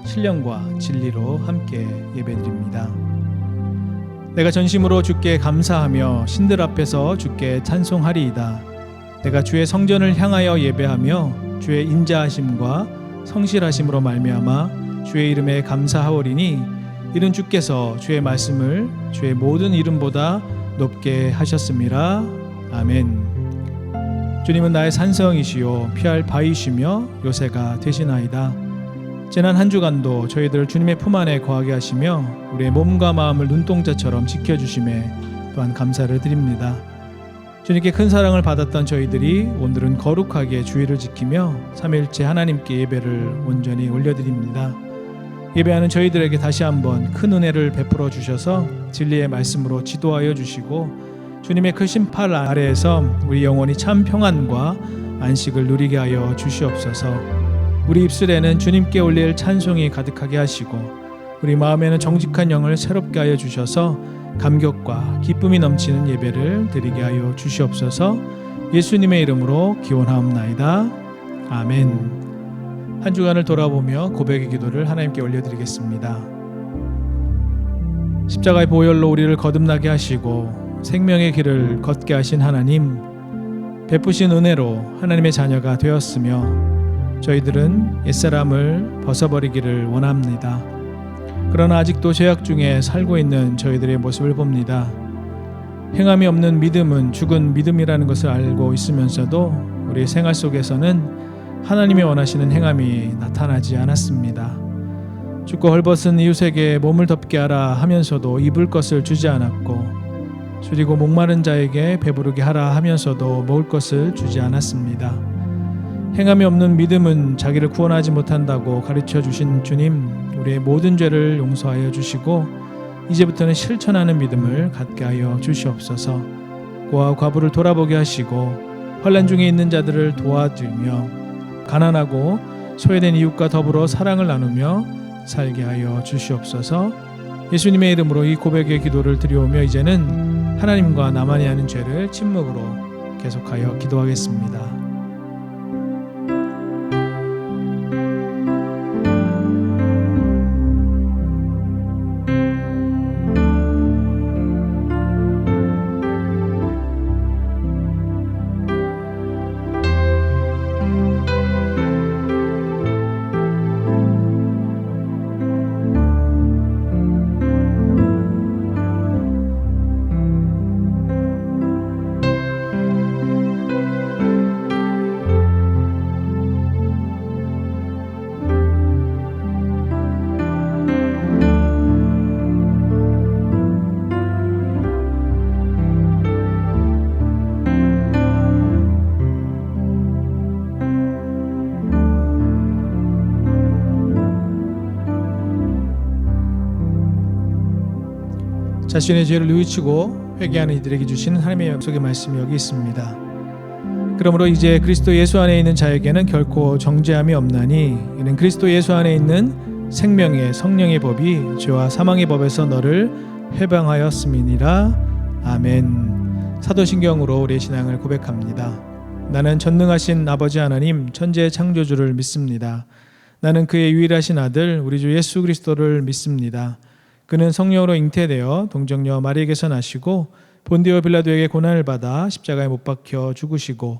신령과 진리로 함께 예배드립니다. 내가 전심으로 주께 감사하며 신들 앞에서 주께 찬송하리이다. 내가 주의 성전을 향하여 예배하며 주의 인자하심과 성실하심으로 말미암아 주의 이름에 감사하오리니 이는 주께서 주의 말씀을 주의 모든 이름보다 높게 하셨음이라. 아멘. 주님은 나의 산성이시요 피할 바위시며 요새가 되시나이다. 지난 한 주간도 저희들 주님의 품 안에 거하게 하시며 우리의 몸과 마음을 눈동자처럼 지켜주심에 또한 감사를 드립니다. 주님께 큰 사랑을 받았던 저희들이 오늘은 거룩하게 주의를 지키며 삼위일체 하나님께 예배를 온전히 올려드립니다. 예배하는 저희들에게 다시 한번 큰 은혜를 베풀어 주셔서 진리의 말씀으로 지도하여 주시고 주님의 크신 팔 아래에서 우리 영혼이 참 평안과 안식을 누리게 하여 주시옵소서. 우리 입술에는 주님께 올릴 찬송이 가득하게 하시고 우리 마음에는 정직한 영을 새롭게 하여 주셔서 감격과 기쁨이 넘치는 예배를 드리게 하여 주시옵소서. 예수님의 이름으로 기원하옵나이다. 아멘. 한 주간을 돌아보며 고백의 기도를 하나님께 올려드리겠습니다. 십자가의 보혈로 우리를 거듭나게 하시고 생명의 길을 걷게 하신 하나님, 베푸신 은혜로 하나님의 자녀가 되었으며 저희들은 옛사람을 벗어버리기를 원합니다. 그러나 아직도 죄악 중에 살고 있는 저희들의 모습을 봅니다. 행함이 없는 믿음은 죽은 믿음이라는 것을 알고 있으면서도 우리의 생활 속에서는 하나님이 원하시는 행함이 나타나지 않았습니다. 죽고 헐벗은 이웃에게 몸을 덮게 하라 하면서도 입을 것을 주지 않았고 줄이고 목마른 자에게 배부르게 하라 하면서도 먹을 것을 주지 않았습니다. 행함이 없는 믿음은 자기를 구원하지 못한다고 가르쳐 주신 주님, 우리의 모든 죄를 용서하여 주시고 이제부터는 실천하는 믿음을 갖게 하여 주시옵소서. 고아 과부를 돌아보게 하시고 환난 중에 있는 자들을 도와주며 가난하고 소외된 이웃과 더불어 사랑을 나누며 살게 하여 주시옵소서. 예수님의 이름으로 이 고백의 기도를 드리오며 이제는 하나님과 나만이 하는 죄를 침묵으로 계속하여 기도하겠습니다. 자신의 죄를 뉘우치고 회개하는 이들에게 주시는 하나님의 약속의 말씀이 여기 있습니다. 그러므로 이제 그리스도 예수 안에 있는 자에게는 결코 정죄함이 없나니 이는 그리스도 예수 안에 있는 생명의 성령의 법이 죄와 사망의 법에서 너를 해방하였음이니라. 아멘. 사도신경으로 우리의 신앙을 고백합니다. 나는 전능하신 아버지 하나님 천지의 창조주를 믿습니다. 나는 그의 유일하신 아들 우리 주 예수 그리스도를 믿습니다. 그는 성령으로 잉태되어 동정녀 마리에게서 나시고 본디오 빌라도에게 고난을 받아 십자가에 못 박혀 죽으시고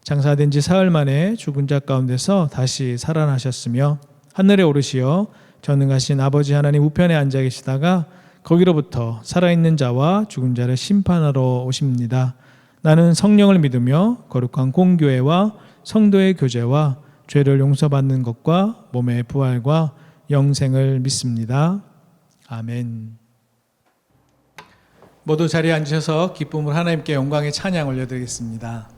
장사된 지 사흘 만에 죽은 자 가운데서 다시 살아나셨으며 하늘에 오르시어 전능하신 아버지 하나님 우편에 앉아 계시다가 거기로부터 살아있는 자와 죽은 자를 심판하러 오십니다. 나는 성령을 믿으며 거룩한 공교회와 성도의 교제와 죄를 용서받는 것과 몸의 부활과 영생을 믿습니다. 아멘. 모두 자리에 앉으셔서 기쁨으로 하나님께 영광의 찬양 올려드리겠습니다.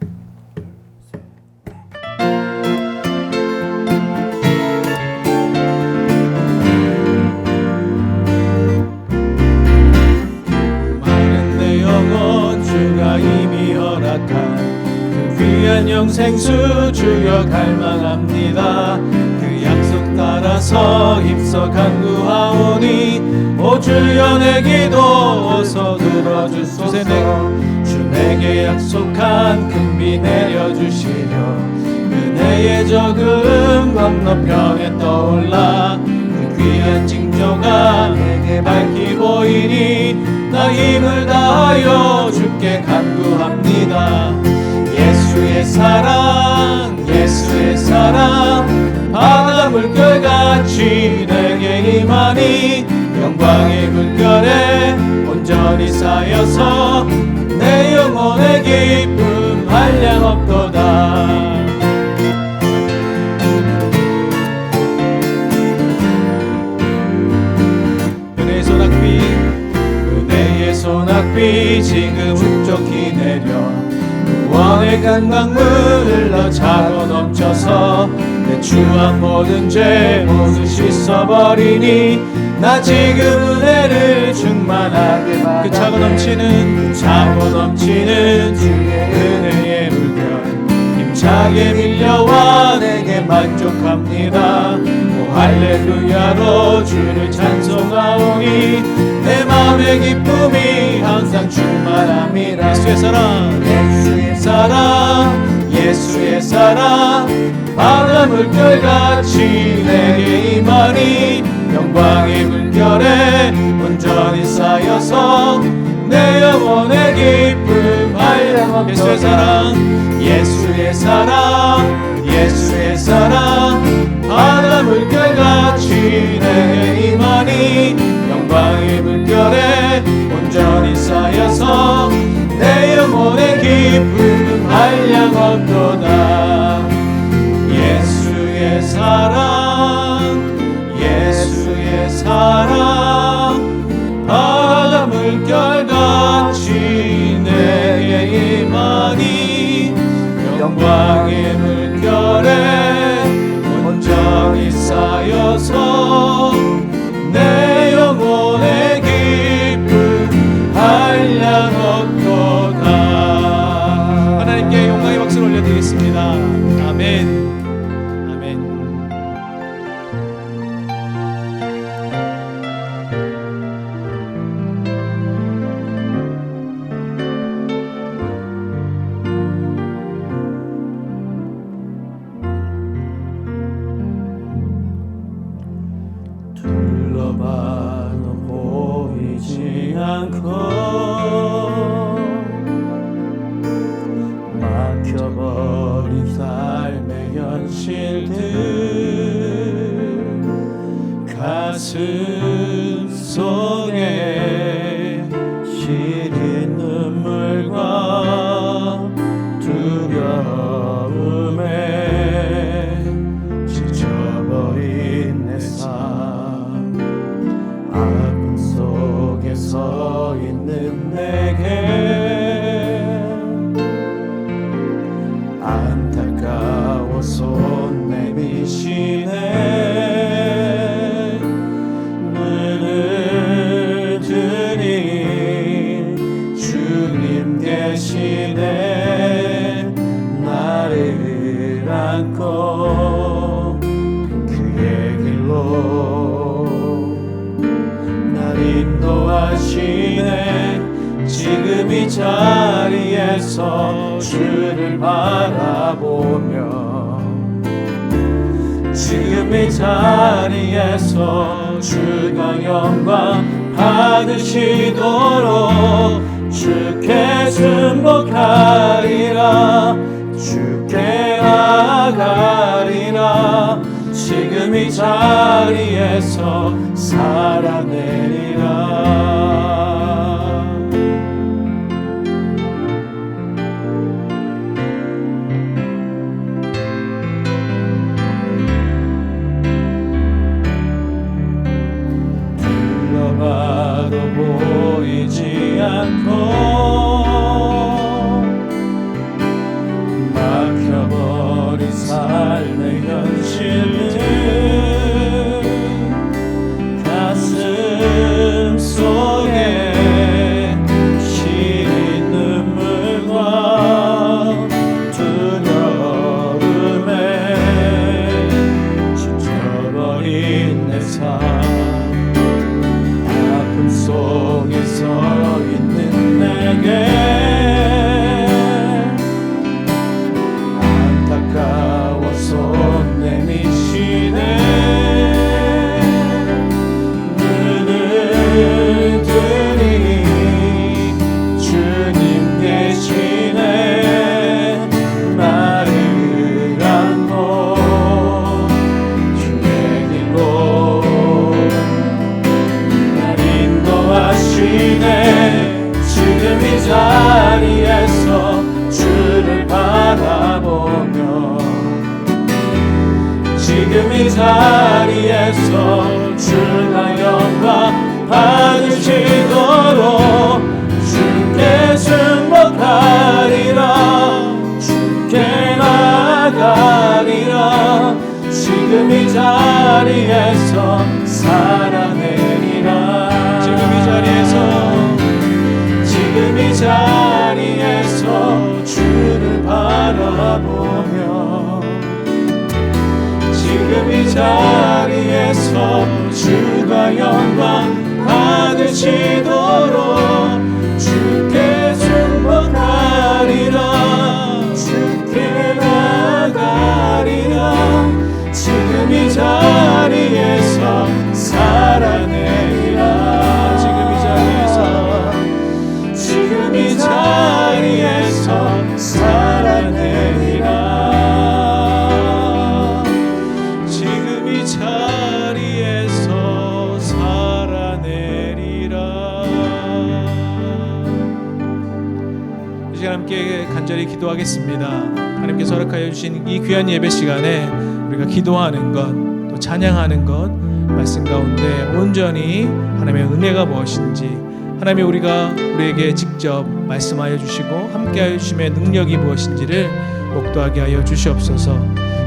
마른 내 영혼 주가 이미 허락한 그 귀한 영생수 주여 갈망합니다. 그 약속 따라서 힘써 간구하오니 오 주여 내 기도 어서 들어주소서. 주 내게 약속한 금비 내려주시려 은혜의 적은 건너편에 떠올라 그 위한 징조가 내게 밝히 보이니 나 힘을 다하여 주께 간구합니다. 예수의 사랑 예수의 사랑 바다 물결같이 내게 임하니 영광의 물결에 온전히 쌓여서 내 영혼의 기쁨 한량없도다. 은혜의 소낙비 은혜의 소낙비 지금 흡족히 내려 구원의 강강물 흘러 차고 넘쳐서 내 추한 모든 죄 모두 씻어버리니 나 지금 은혜를 충만하게 받아 그 차고 넘치는 주의 은혜의 물결 힘차게 밀려와 내게 만족합니다. 오 할렐루야로 주를 찬송하오니 내 마음의 기쁨이 항상 충만합니다. 예수의 사랑 예수의 사랑 예수의 사랑 바다 물결같이 내게 임하니 영광의 물결에 온전히 쌓여서 내 영혼의 기쁨 한량없도다. 예수의 사랑 예수의 사랑 예수의 사랑 바다 물결같이 내게 임하니 영광의 물결에 온전히 쌓여서 내 영혼의 기쁨 한량없도다. 예수의 사랑 예수의 사랑 바다 물결같이 내게 임하니 영광의 물결에 온전히 쌓여서 내 영혼의 기쁨 한량없도다. 하나님께 영광의 박수를 올려드리겠습니다. 아멘. 둘러봐도 보이지 않고 막혀버린 삶의 현실들 가슴 속에 시린 눈물과 두려움에 지쳐버린 내 삶 아픔 속에 서 있는 내게 안타까워 손 내미시네. 눈을 들인 주님 계시네. 나를 안고 그의 길로 인도하시네. 지금 이 자리에서 주를 바라보며 지금 이 자리에서 주가 영광 받으시도록 주께 순복하리라. 주께 나아가리라. 지금 이 자리에서 살아내리라. 둘러봐도 보이지 않고 막혀버린 삶의 현실들 가슴 속에 시린 눈물과 두려움에 지쳐버린 내 삶 아픔 속에 서 있는 내게 안타까워 손 내미시네. 이 자리에서 주가 영광 받으시도록 주께 순복하리라. 주께 나가리라. 지금 이 자리에서 살아내리라. 지금 이 자리에서 살아내리라. 지금 이 자리에서 살아내리라. 이 시간 함께 간절히 기도하겠습니다. 하나님께서 허락하여 주신 이 귀한 예배 시간에 우리가 기도하는 것, 또 찬양하는 것, 말씀 가운데 온전히 하나님의 은혜가 무엇인지, 하나님이 우리에게 직접 말씀하여 주시고 함께하여 주심의 능력이 무엇인지를 목도하게 하여 주시옵소서.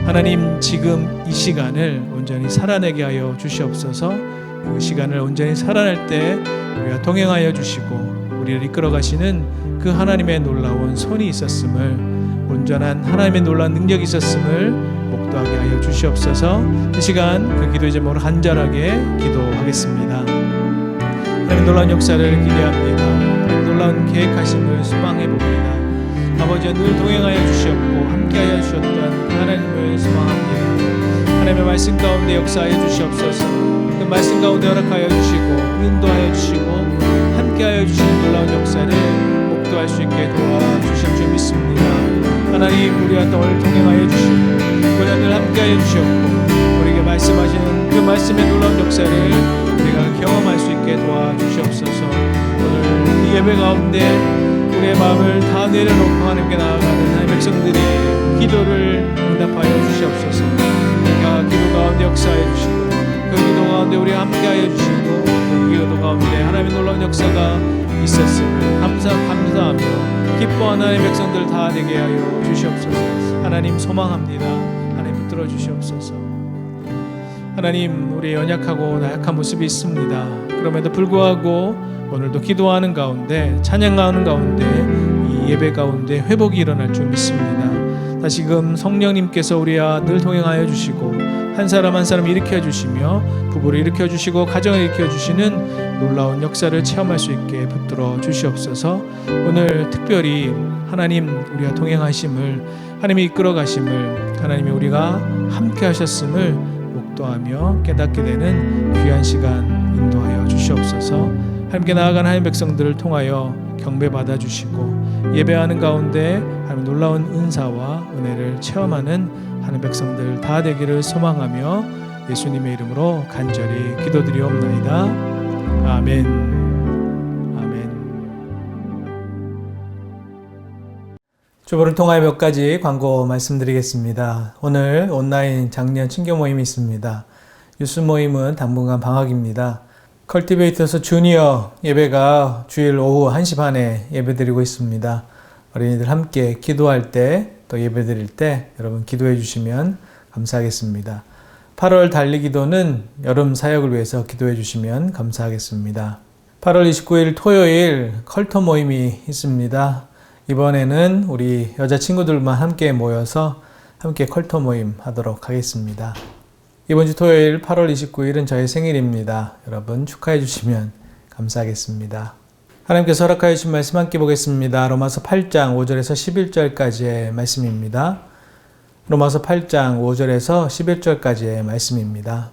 하나님, 지금 이 시간을 온전히 살아내게 하여 주시옵소서. 그 시간을 온전히 살아낼 때 우리가 동행하여 주시고 우리를 이끌어 가시는 그 하나님의 놀라운 손이 있었음을, 온전한 하나님의 놀라운 능력이 있었음을 목도하게 하여 주시옵소서. 이 시간 그 기도의 제목으로 간절하게 기도하겠습니다. 하나님 놀라운 역사를 기대합니다. 하나님 놀라운 계획하심을 소망해봅니다. 아버지와 늘 동행하여 주시었고 함께하여 주셨던 그 하나님을 소망합니다. 하나님의 말씀 가운데 역사하여 주시옵소서. 그 말씀 가운데 허락하여 주시고 인도하여 주시고 함께하여 주시는 놀라운 역사를 목도할 수 있게 도와주실 줄 믿습니다. 하나님, 우리와 늘 동행하여 주시고 우리와 늘 함께하여 주셨고 우리에게 말씀하시는 그 말씀의 놀라운 역사를 우리가 경험할 수 있게 도와주시옵소서. 오늘 이 예배 가운데 우리의 마음을 다 내려놓고 하나님께 나아가는 하나님의 백성들이 기도를 응답하여 주시옵소서. 우리가 기도 가운데 역사하여 주시고 그 기도 가운데 우리와 함께하여 주시고 그 기도 가운데 하나님의 놀라운 역사가 있었음을 감사하며 기뻐하는 하나님의 백성들 다 되게 하여 주시옵소서. 하나님 소망합니다. 하나님 붙들어 주시옵소서. 하나님, 우리의 연약하고 나약한 모습이 있습니다. 그럼에도 불구하고 오늘도 기도하는 가운데, 찬양하는 가운데, 이 예배 가운데 회복이 일어날 줄 믿습니다. 다시금 성령님께서 우리와 늘 동행하여 주시고 한 사람 한 사람 일으켜 주시며 부부를 일으켜 주시고 가정을 일으켜 주시는 놀라운 역사를 체험할 수 있게 붙들어 주시옵소서. 오늘 특별히 하나님 우리와 동행하심을, 하나님이 이끌어 가심을, 하나님이 우리가 함께 하셨음을 목도하며 깨닫게 되는 귀한 시간 인도하여 주시옵소서. 함께 나아가는 하나님 백성들을 통하여 경배 받아 주시고 예배하는 가운데 하나님 놀라운 은사와 은혜를 체험하는 하나님 백성들 다 되기를 소망하며 예수님의 이름으로 간절히 기도드리옵나이다. 아멘. 아멘. 주보를 통하여 몇 가지 광고 말씀드리겠습니다. 오늘 온라인 작년 친교 모임이 있습니다. 유스 모임은 당분간 방학입니다. 컬티베이터스 주니어 예배가 주일 오후 1시 반에 예배드리고 있습니다. 어린이들 함께 기도할 때 또 예배드릴 때 여러분 기도해 주시면 감사하겠습니다. 8월 달리기도는 여름 사역을 위해서 기도해 주시면 감사하겠습니다. 8월 29일 토요일 컬터 모임이 있습니다. 이번에는 우리 여자 친구들만 함께 모여서 함께 컬터 모임 하도록 하겠습니다. 이번 주 토요일 8월 29일은 저의 생일입니다. 여러분 축하해 주시면 감사하겠습니다. 하나님께서 허락하여 주신 말씀 함께 보겠습니다. 로마서 8장 5절에서 11절까지의 말씀입니다. 로마서 8장 5절에서 11절까지의 말씀입니다.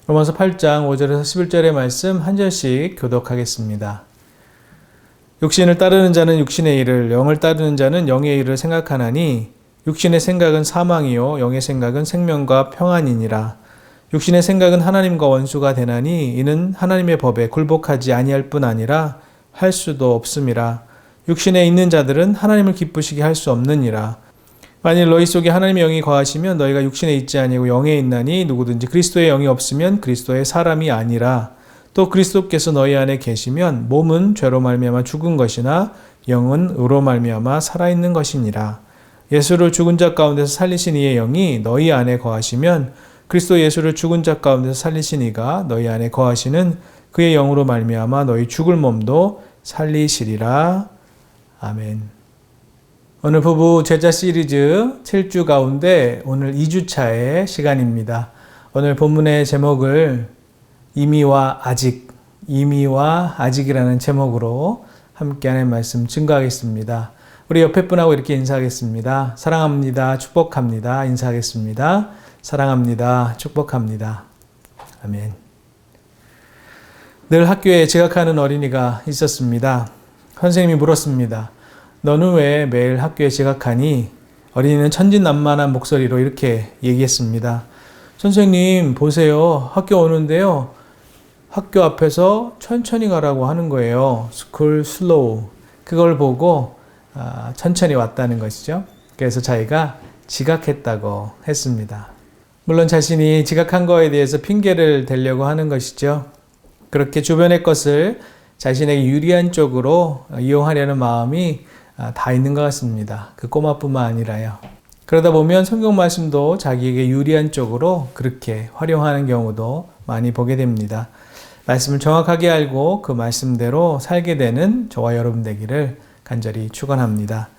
로마서 8장 5절에서 11절의 말씀 한 절씩 교독하겠습니다. 육신을 따르는 자는 육신의 일을, 영을 따르는 자는 영의 일을 생각하나니 육신의 생각은 사망이요 영의 생각은 생명과 평안이니라. 육신의 생각은 하나님과 원수가 되나니 이는 하나님의 법에 굴복하지 아니할 뿐 아니라 할 수도 없음이라. 육신에 있는 자들은 하나님을 기쁘시게 할 수 없느니라. 만일 너희 속에 하나님의 영이 거하시면 너희가 육신에 있지 아니고 영에 있나니 누구든지 그리스도의 영이 없으면 그리스도의 사람이 아니라. 또 그리스도께서 너희 안에 계시면 몸은 죄로 말미암아 죽은 것이나 영은 의로 말미암아 살아있는 것이니라. 예수를 죽은 자 가운데서 살리신 이의 영이 너희 안에 거하시면 그리스도 예수를 죽은 자 가운데서 살리신 이가 너희 안에 거하시는 그의 영으로 말미암아 너희 죽을 몸도 살리시리라. 아멘. 오늘 부부 제자 시리즈 7주 가운데 오늘 2주차의 시간입니다. 오늘 본문의 제목을 이미와 아직이라는 제목으로 함께 하나님 말씀 증거하겠습니다. 우리 옆에 분하고 이렇게 인사하겠습니다. 사랑합니다. 축복합니다. 인사하겠습니다. 사랑합니다. 축복합니다. 아멘. 늘 학교에 지각하는 어린이가 있었습니다. 선생님이 물었습니다. 너는 왜 매일 학교에 지각하니? 어린이는 천진난만한 목소리로 이렇게 얘기했습니다. 선생님, 보세요. 학교 오는데요. 학교 앞에서 천천히 가라고 하는 거예요. School slow. 그걸 보고 천천히 왔다는 것이죠. 그래서 자기가 지각했다고 했습니다. 물론 자신이 지각한 거에 대해서 핑계를 대려고 하는 것이죠. 그렇게 주변의 것을 자신에게 유리한 쪽으로 이용하려는 마음이 다 있는 것 같습니다. 그 꼬마뿐만 아니라요. 그러다 보면 성경 말씀도 자기에게 유리한 쪽으로 그렇게 활용하는 경우도 많이 보게 됩니다. 말씀을 정확하게 알고 그 말씀대로 살게 되는 저와 여러분 되기를 간절히 축원합니다.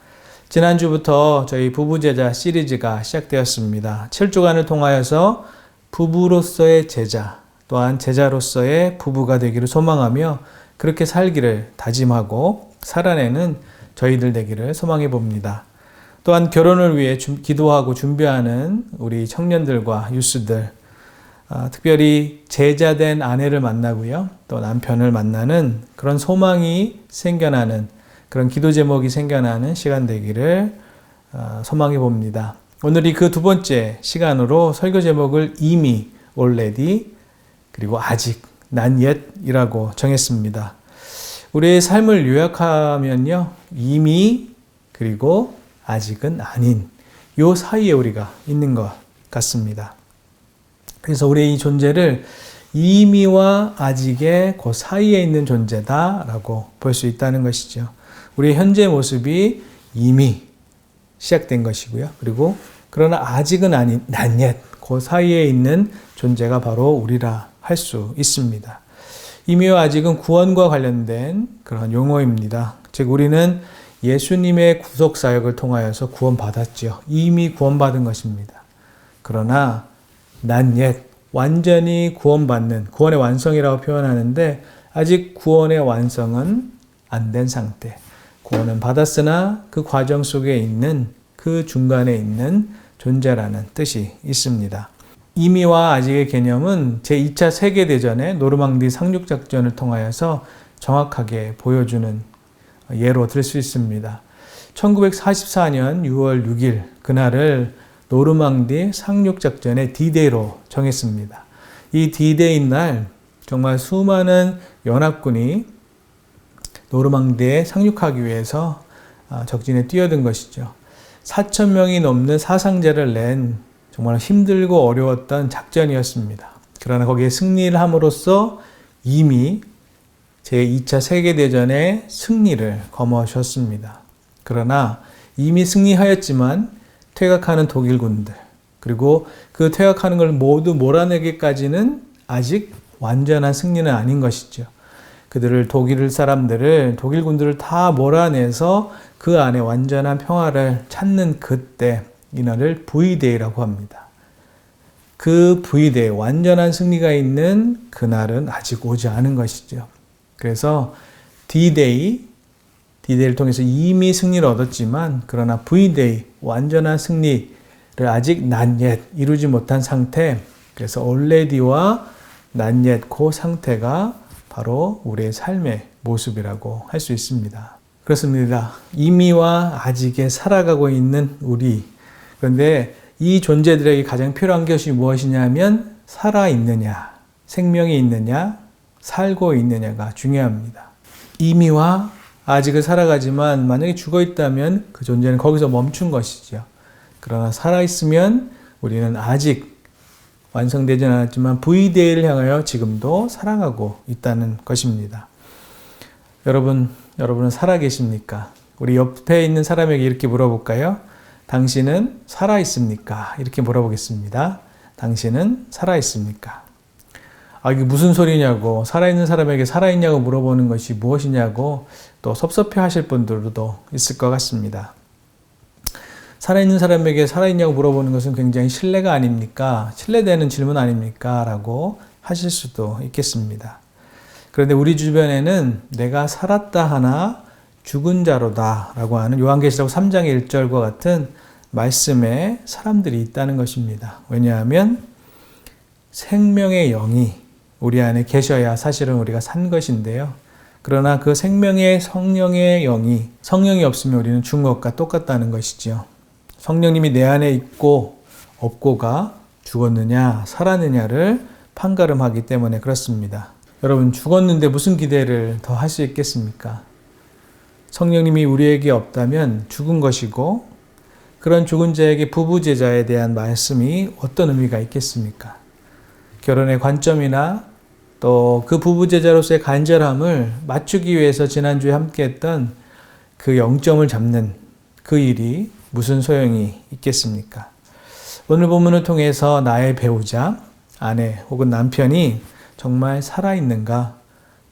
지난주부터 저희 부부제자 시리즈가 시작되었습니다. 7주간을 통하여서 부부로서의 제자, 또한 제자로서의 부부가 되기를 소망하며 그렇게 살기를 다짐하고 살아내는 저희들 되기를 소망해 봅니다. 또한 결혼을 위해 기도하고 준비하는 우리 청년들과 유스들, 특별히 제자된 아내를 만나고요. 또 남편을 만나는 그런 소망이 생겨나는 그런 기도 제목이 생겨나는 시간 되기를 소망해 봅니다. 오늘이 그 두 번째 시간으로 설교 제목을 이미, already, 그리고 아직, not yet이라고 정했습니다. 우리의 삶을 요약하면요. 이미, 그리고 아직은 아닌 요 사이에 우리가 있는 것 같습니다. 그래서 우리의 이 존재를 이미와 아직의 그 사이에 있는 존재다라고 볼 수 있다는 것이죠. 우리의 현재 모습이 이미 시작된 것이고요. 그리고 그러나 아직은 아닌 not yet, 그 사이에 있는 존재가 바로 우리라 할 수 있습니다. 이미와 아직은 구원과 관련된 그런 용어입니다. 즉 우리는 예수님의 구속 사역을 통하여서 구원받았죠. 이미 구원받은 것입니다. 그러나 not yet, 완전히 구원받는 구원의 완성이라고 표현하는데 아직 구원의 완성은 안 된 상태. 구원은 받았으나 그 과정 속에 있는 그 중간에 있는 존재라는 뜻이 있습니다. 이미와 아직의 개념은 제2차 세계대전의 노르망디 상륙작전을 통하여서 정확하게 보여주는 예로 들 수 있습니다. 1944년 6월 6일 그날을 노르망디 상륙작전의 D-Day로 정했습니다. 이 D-Day인 날 정말 수많은 연합군이 노르망디에 상륙하기 위해서 적진에 뛰어든 것이죠. 4,000명이 넘는 사상자를 낸 정말 힘들고 어려웠던 작전이었습니다. 그러나 거기에 승리를 함으로써 이미 제2차 세계대전의 승리를 거머쥐었습니다. 그러나 이미 승리하였지만 퇴각하는 독일군들, 그리고 그 퇴각하는 걸 모두 몰아내기까지는 아직 완전한 승리는 아닌 것이죠. 독일 사람들을 다 몰아내서 그 안에 완전한 평화를 찾는 그때, 이날을 V-Day라고 합니다. 그 V-Day, 완전한 승리가 있는 그날은 아직 오지 않은 것이죠. 그래서 D-Day를 통해서 이미 승리를 얻었지만 그러나 V-Day, 완전한 승리를 아직 not yet, 이루지 못한 상태, 그래서 already와 not yet, 그 상태가 바로 우리의 삶의 모습이라고 할 수 있습니다. 그렇습니다. 이미와 아직에 살아가고 있는 우리, 그런데 이 존재들에게 가장 필요한 것이 무엇이냐면 살아있느냐, 생명이 있느냐, 살고 있느냐가 중요합니다. 이미와 아직을 살아가지만 만약에 죽어있다면 그 존재는 거기서 멈춘 것이죠. 그러나 살아있으면 우리는 아직 완성되지 않았지만 V-Day를 향하여 지금도 살아가고 있다는 것입니다. 여러분은 살아계십니까? 우리 옆에 있는 사람에게 이렇게 물어볼까요? 당신은 살아있습니까? 이렇게 물어보겠습니다. 당신은 살아있습니까? 이게 무슨 소리냐고, 살아있는 사람에게 살아있냐고 물어보는 것이 무엇이냐고 또 섭섭해 하실 분들도 있을 것 같습니다. 살아있는 사람에게 살아있냐고 물어보는 것은 굉장히 신뢰가 아닙니까? 신뢰되는 질문 아닙니까? 라고 하실 수도 있겠습니다. 그런데 우리 주변에는 내가 살았다 하나 죽은 자로다 라고 하는 요한계시록 3장의 1절과 같은 말씀에 사람들이 있다는 것입니다. 왜냐하면 생명의 영이 우리 안에 계셔야 사실은 우리가 산 것인데요. 그러나 그 생명의 성령의 영이, 성령이 없으면 우리는 죽은 것과 똑같다는 것이지요. 성령님이 내 안에 있고 없고가 죽었느냐 살았느냐를 판가름하기 때문에 그렇습니다. 여러분, 죽었는데 무슨 기대를 더 할 수 있겠습니까? 성령님이 우리에게 없다면 죽은 것이고, 그런 죽은 자에게 부부제자에 대한 말씀이 어떤 의미가 있겠습니까? 결혼의 관점이나 또 그 부부제자로서의 간절함을 맞추기 위해서 지난주에 함께했던 그 영점을 잡는 그 일이 무슨 소용이 있겠습니까? 오늘 본문을 통해서 나의 배우자, 아내 혹은 남편이 정말 살아있는가,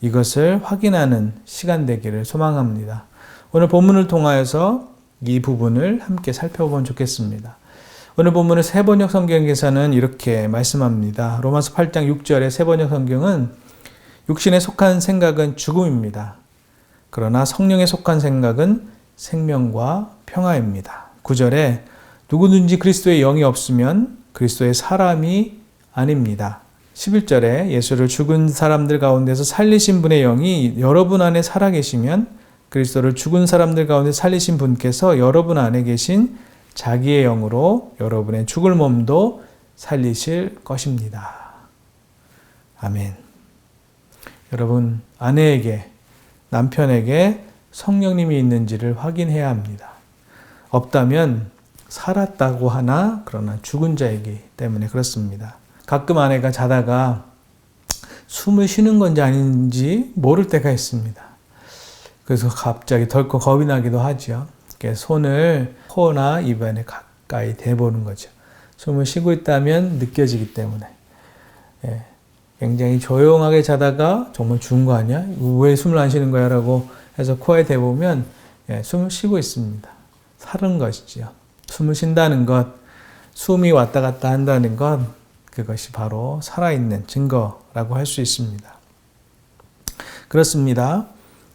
이것을 확인하는 시간 되기를 소망합니다. 오늘 본문을 통하여서 이 부분을 함께 살펴보면 좋겠습니다. 오늘 본문을 새번역 성경에서는 이렇게 말씀합니다. 로마서 8장 6절의 새번역 성경은 육신에 속한 생각은 죽음입니다. 그러나 성령에 속한 생각은 생명과 평화입니다. 9절에 누구든지 그리스도의 영이 없으면 그리스도의 사람이 아닙니다. 11절에 예수를 죽은 사람들 가운데서 살리신 분의 영이 여러분 안에 살아계시면 그리스도를 죽은 사람들 가운데 살리신 분께서 여러분 안에 계신 자기의 영으로 여러분의 죽을 몸도 살리실 것입니다. 아멘. 여러분, 아내에게, 남편에게 성령님이 있는지를 확인해야 합니다. 없다면 살았다고 하나 그러나 죽은 자이기 때문에 그렇습니다. 가끔 아내가 자다가 숨을 쉬는 건지 아닌지 모를 때가 있습니다. 그래서 갑자기 덜컥 겁이 나기도 하죠. 손을 코나 입안에 가까이 대보는 거죠. 숨을 쉬고 있다면 느껴지기 때문에. 굉장히 조용하게 자다가 정말 죽은 거 아니야? 왜 숨을 안 쉬는 거야? 라고 해서 코에 대보면 숨을 쉬고 있습니다. 살은 것이죠. 숨을 쉰다는 것, 숨이 왔다 갔다 한다는 것, 그것이 바로 살아있는 증거라고 할 수 있습니다. 그렇습니다.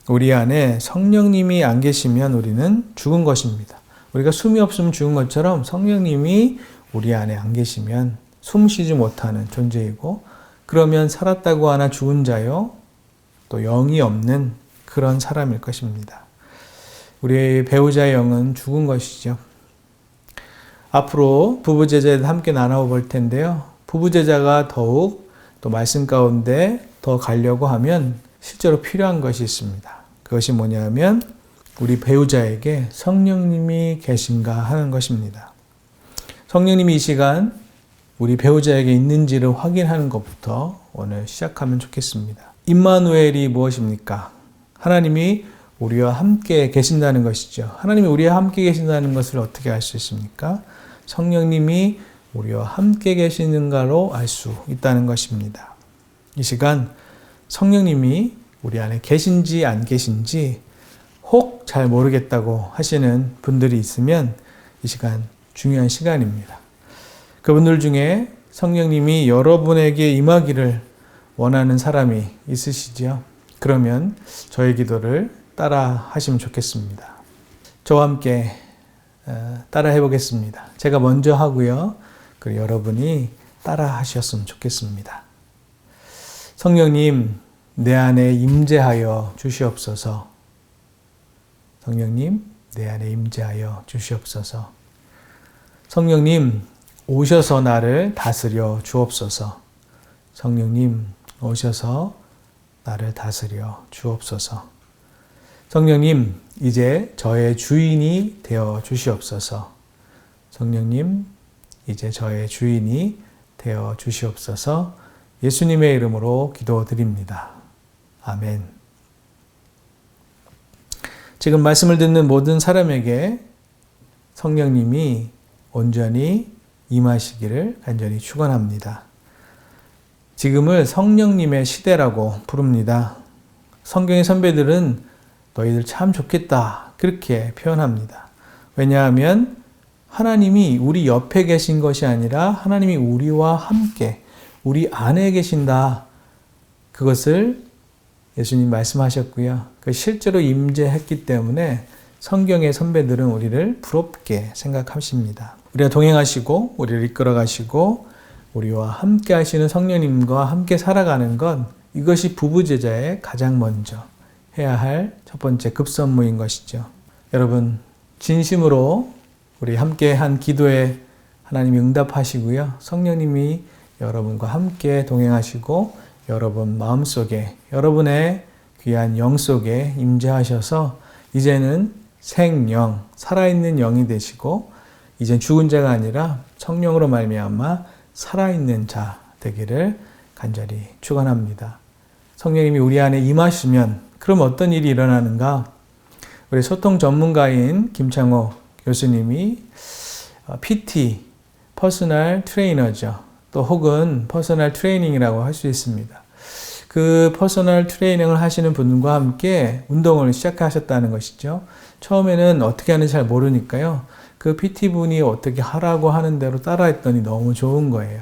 우리 안에 성령님이 안 계시면 우리는 죽은 것입니다. 우리가 숨이 없으면 죽은 것처럼 성령님이 우리 안에 안 계시면 숨 쉬지 못하는 존재이고, 그러면 살았다고 하나 죽은 자요, 또 영이 없는 그런 사람일 것입니다. 우리의 배우자의 영은 죽은 것이죠. 앞으로 부부제자에 함께 나눠볼 텐데요. 부부제자가 더욱 또 말씀 가운데 더 가려고 하면 실제로 필요한 것이 있습니다. 그것이 뭐냐면 우리 배우자에게 성령님이 계신가 하는 것입니다. 성령님이 이 시간 우리 배우자에게 있는지를 확인하는 것부터 오늘 시작하면 좋겠습니다. 임마누엘이 무엇입니까? 하나님이 우리와 함께 계신다는 것이죠. 하나님이 우리와 함께 계신다는 것을 어떻게 알 수 있습니까? 성령님이 우리와 함께 계시는가로 알 수 있다는 것입니다. 이 시간 성령님이 우리 안에 계신지 안 계신지 혹 잘 모르겠다고 하시는 분들이 있으면 이 시간 중요한 시간입니다. 그분들 중에 성령님이 여러분에게 임하기를 원하는 사람이 있으시죠? 그러면 저의 기도를 따라 하시면 좋겠습니다. 저와 함께 따라 해보겠습니다. 제가 먼저 하고요. 그리고 여러분이 따라 하셨으면 좋겠습니다. 성령님, 내 안에 임재하여 주시옵소서. 성령님, 내 안에 임재하여 주시옵소서. 성령님, 오셔서 나를 다스려 주옵소서. 성령님, 오셔서 나를 다스려 주옵소서. 성령님, 이제 저의 주인이 되어 주시옵소서. 성령님, 이제 저의 주인이 되어 주시옵소서. 예수님의 이름으로 기도드립니다. 아멘. 지금 말씀을 듣는 모든 사람에게 성령님이 온전히 임하시기를 간절히 축원합니다. 지금을 성령님의 시대라고 부릅니다. 성경의 선배들은 너희들 참 좋겠다 그렇게 표현합니다. 왜냐하면 하나님이 우리 옆에 계신 것이 아니라 하나님이 우리와 함께 우리 안에 계신다. 그것을 예수님 말씀하셨고요. 그 실제로 임재했기 때문에 성경의 선배들은 우리를 부럽게 생각하십니다. 우리가 동행하시고 우리를 이끌어 가시고 우리와 함께 하시는 성령님과 함께 살아가는 건 이것이 부부제자의 가장 먼저 해야 할 첫 번째 급선무인 것이죠. 여러분 진심으로 우리 함께 한 기도에 하나님이 응답하시고요. 성령님이 여러분과 함께 동행하시고 여러분 마음속에 여러분의 귀한 영 속에 임재하셔서 이제는 생영, 살아있는 영이 되시고 이젠 죽은 자가 아니라 성령으로 말미암아 살아있는 자 되기를 간절히 축원합니다. 성령님이 우리 안에 임하시면 그럼 어떤 일이 일어나는가? 우리 소통 전문가인 김창호 교수님이 PT, 퍼스널 트레이너죠. 또 혹은 퍼스널 트레이닝이라고 할 수 있습니다. 그 퍼스널 트레이닝을 하시는 분과 함께 운동을 시작하셨다는 것이죠. 처음에는 어떻게 하는지 잘 모르니까요. 그 PT분이 어떻게 하라고 하는 대로 따라했더니 너무 좋은 거예요.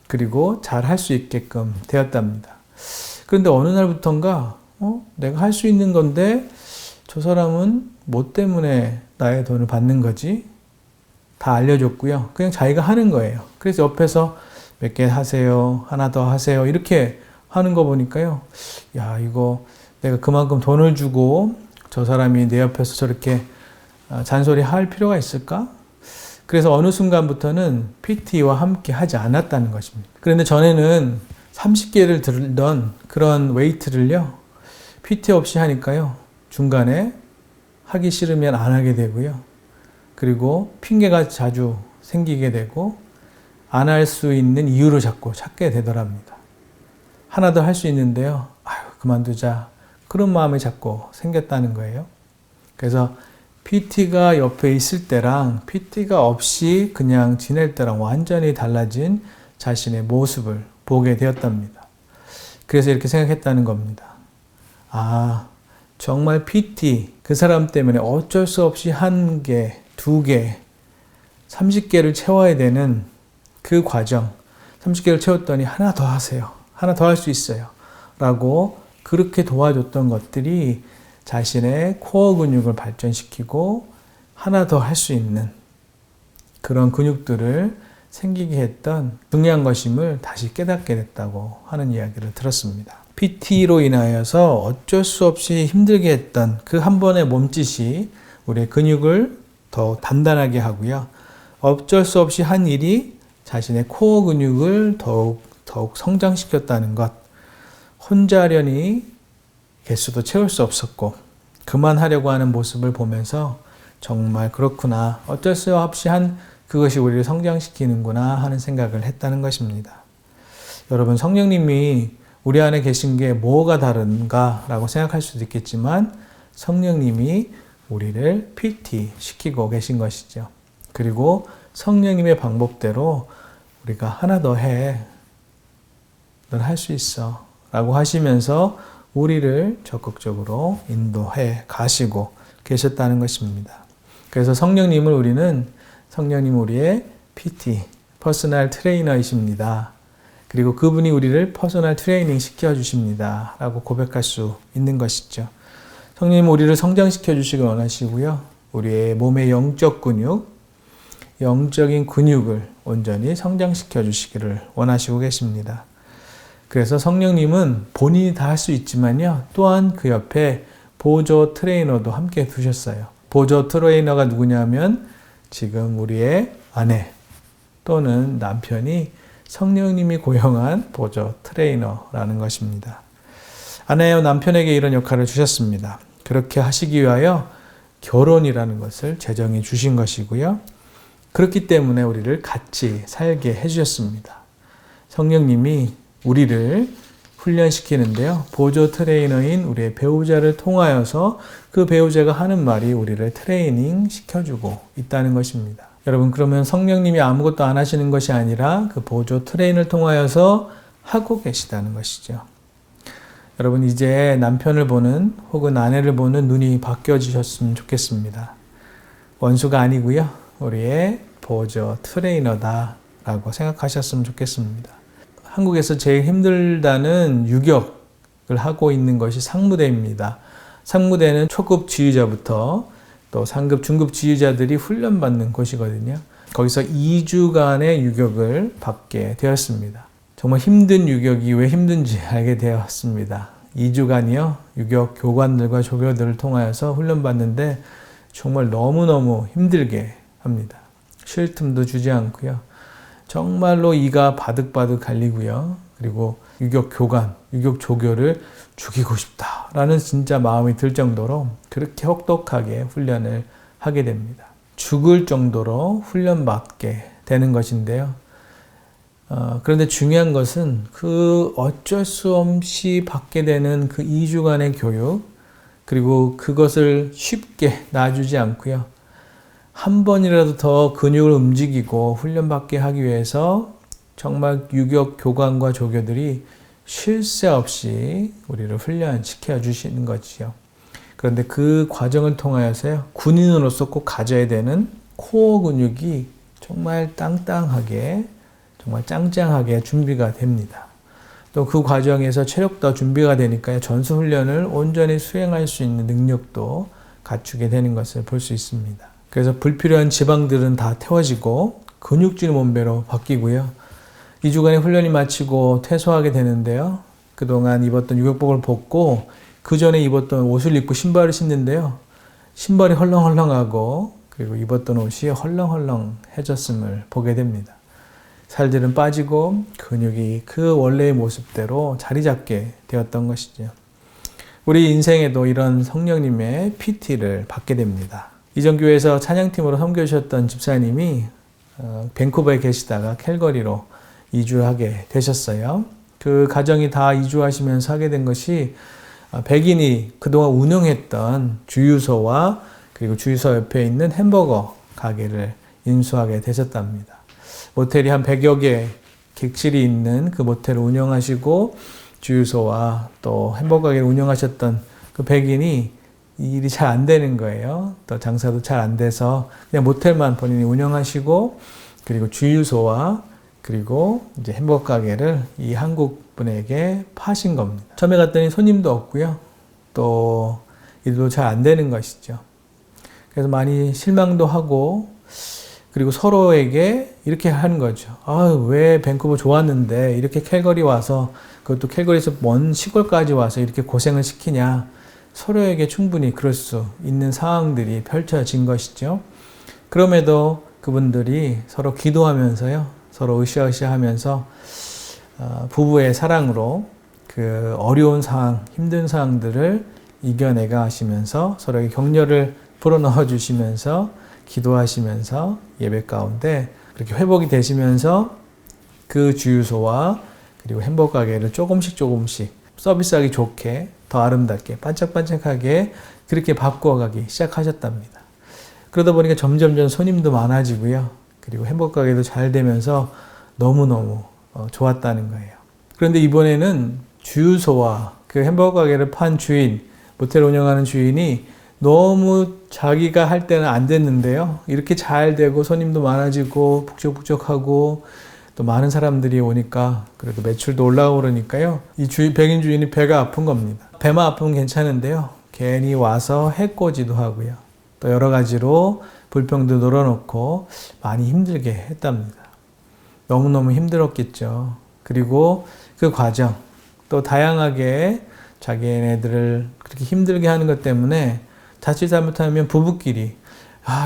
그리고 잘 할 수 있게끔 되었답니다. 그런데 어느 날부턴가 내가 할 수 있는 건데 저 사람은 뭐 때문에 나의 돈을 받는 거지? 다 알려줬고요. 그냥 자기가 하는 거예요. 그래서 옆에서 몇 개 하세요. 하나 더 하세요. 이렇게 하는 거 보니까요. 야, 이거 내가 그만큼 돈을 주고 저 사람이 내 옆에서 저렇게 잔소리 할 필요가 있을까? 그래서 어느 순간부터는 PT와 함께 하지 않았다는 것입니다. 그런데 전에는 30개를 들던 그런 웨이트를요. PT 없이 하니까요. 중간에 하기 싫으면 안 하게 되고요. 그리고 핑계가 자주 생기게 되고 안 할 수 있는 이유를 자꾸 찾게 되더랍니다. 하나 더 할 수 있는데요. 아유, 그만두자. 그런 마음이 자꾸 생겼다는 거예요. 그래서 PT가 옆에 있을 때랑 PT가 없이 그냥 지낼 때랑 완전히 달라진 자신의 모습을 보게 되었답니다. 그래서 이렇게 생각했다는 겁니다. 아, 정말 PT, 그 사람 때문에 어쩔 수 없이 1개, 2개, 30개를 채워야 되는 그 과정, 30개를 채웠더니 하나 더 하세요. 하나 더 할 수 있어요. 라고 그렇게 도와줬던 것들이 자신의 코어 근육을 발전시키고 하나 더 할 수 있는 그런 근육들을 생기게 했던 중요한 것임을 다시 깨닫게 됐다고 하는 이야기를 들었습니다. PT로 인하여서 어쩔 수 없이 힘들게 했던 그 한 번의 몸짓이 우리의 근육을 더 단단하게 하고요. 어쩔 수 없이 한 일이 자신의 코어 근육을 더욱 성장시켰다는 것. 혼자 하려니 개수도 채울 수 없었고 그만하려고 하는 모습을 보면서 정말 그렇구나. 어쩔 수 없이 한 그것이 우리를 성장시키는구나 하는 생각을 했다는 것입니다. 여러분, 성령님이 우리 안에 계신 게 뭐가 다른가 라고 생각할 수도 있겠지만 성령님이 우리를 PT 시키고 계신 것이죠. 그리고 성령님의 방법대로 우리가 하나 더 해. 넌 할 수 있어. 라고 하시면서 우리를 적극적으로 인도해 가시고 계셨다는 것입니다. 그래서 성령님 우리의 PT, 퍼스널 트레이너이십니다. 그리고 그분이 우리를 퍼스널 트레이닝 시켜주십니다. 라고 고백할 수 있는 것이죠. 성령님 우리를 성장시켜 주시길 원하시고요. 우리의 몸의 영적 근육, 영적인 근육을 온전히 성장시켜 주시기를 원하시고 계십니다. 그래서 성령님은 본인이 다 할 수 있지만요. 또한 그 옆에 보조 트레이너도 함께 두셨어요. 보조 트레이너가 누구냐면 지금 우리의 아내 또는 남편이 성령님이 고용한 보조 트레이너라는 것입니다. 아내와 남편에게 이런 역할을 주셨습니다. 그렇게 하시기 위하여 결혼이라는 것을 제정해 주신 것이고요. 그렇기 때문에 우리를 같이 살게 해주셨습니다. 성령님이 우리를 훈련시키는데요. 보조 트레이너인 우리의 배우자를 통하여서 그 배우자가 하는 말이 우리를 트레이닝 시켜주고 있다는 것입니다. 여러분, 그러면 성령님이 아무것도 안 하시는 것이 아니라 그 보조 트레이너를 통하여서 하고 계시다는 것이죠. 여러분, 이제 남편을 보는 혹은 아내를 보는 눈이 바뀌어지셨으면 좋겠습니다. 원수가 아니고요. 우리의 보조 트레이너다라고 생각하셨으면 좋겠습니다. 한국에서 제일 힘들다는 유격을 하고 있는 것이 상무대입니다. 상무대는 초급 지휘자부터 또 상급, 중급 지휘자들이 훈련받는 곳이거든요. 거기서 2주간의 유격을 받게 되었습니다. 정말 힘든 유격이 왜 힘든지 알게 되었습니다. 2주간이요. 유격 교관들과 조교들을 통하여서 훈련받는데 정말 너무너무 힘들게 합니다. 쉴 틈도 주지 않고요. 정말로 이가 바득바득 갈리고요. 그리고 유격 교관, 유격 조교를 죽이고 싶다라는 진짜 마음이 들 정도로 그렇게 혹독하게 훈련을 하게 됩니다. 죽을 정도로 훈련받게 되는 것인데요. 그런데 중요한 것은 그 어쩔 수 없이 받게 되는 그 2주간의 교육, 그리고 그것을 쉽게 놔주지 않고요. 한 번이라도 더 근육을 움직이고 훈련받게 하기 위해서 정말 유격 교관과 조교들이 쉴 새 없이 우리를 훈련시켜 주시는 거지요. 그런데 그 과정을 통하여서요, 군인으로서 꼭 가져야 되는 코어 근육이 정말 땅땅하게, 정말 짱짱하게 준비가 됩니다. 또 그 과정에서 체력도 준비가 되니까요, 전수훈련을 온전히 수행할 수 있는 능력도 갖추게 되는 것을 볼 수 있습니다. 그래서 불필요한 지방들은 다 태워지고 근육질 몸매로 바뀌고요. 2주간의 훈련이 마치고 퇴소하게 되는데요. 그동안 입었던 유격복을 벗고 그 전에 입었던 옷을 입고 신발을 신는데요. 신발이 헐렁헐렁하고 그리고 입었던 옷이 헐렁헐렁해졌음을 보게 됩니다. 살들은 빠지고 근육이 그 원래의 모습대로 자리 잡게 되었던 것이죠. 우리 인생에도 이런 성령님의 PT를 받게 됩니다. 이전 교회에서 찬양팀으로 섬겨주셨던 집사님이 밴쿠버에 계시다가 캘거리로 이주하게 되셨어요. 그 가정이 다 이주하시면서 하게 된 것이 백인이 그동안 운영했던 주유소와 그리고 주유소 옆에 있는 햄버거 가게를 인수하게 되셨답니다. 모텔이 한 100여 개 객실이 있는 그 모텔을 운영하시고 주유소와 또 햄버거 가게를 운영하셨던 그 백인이 이 일이 잘 안 되는 거예요. 또 장사도 잘 안 돼서 그냥 모텔만 본인이 운영하시고 그리고 주유소와 그리고 이제 햄버거 가게를 이 한국 분에게 파신 겁니다. 처음에 갔더니 손님도 없고요. 또 일도 잘 안 되는 것이죠. 그래서 많이 실망도 하고 그리고 서로에게 이렇게 하는 거죠. 왜 밴쿠버 좋았는데 이렇게 캘거리 와서 그것도 캘거리에서 먼 시골까지 와서 이렇게 고생을 시키냐. 서로에게 충분히 그럴 수 있는 상황들이 펼쳐진 것이죠. 그럼에도 그분들이 서로 기도하면서요. 서로 으쌰으쌰하면서 부부의 사랑으로 그 어려운 상황, 힘든 상황들을 이겨내가 하시면서 서로에게 격려를 불어넣어 주시면서 기도하시면서 예배 가운데 그렇게 회복이 되시면서 그 주유소와 그리고 햄버거 가게를 조금씩 서비스하기 좋게 더 아름답게 반짝반짝하게 그렇게 바꾸어가기 시작하셨답니다. 그러다 보니까 점점 손님도 많아지고요. 그리고 햄버거 가게도 잘 되면서 너무너무 좋았다는 거예요. 그런데 이번에는 주유소와 그 햄버거 가게를 판 주인, 모텔 운영하는 주인이 너무 자기가 할 때는 안 됐는데요. 이렇게 잘 되고 손님도 많아지고 북적북적하고 또 많은 사람들이 오니까 그래도 매출도 올라오고 그러니까요. 이 백인 주인이 배가 아픈 겁니다. 배만 아프면 괜찮은데요. 괜히 와서 해코지도 하고요. 또 여러 가지로 불평도 늘어놓고 많이 힘들게 했답니다. 너무너무 힘들었겠죠. 그리고 그 과정 또 다양하게 자기네들을 그렇게 힘들게 하는 것 때문에 자칫 잘못하면 부부끼리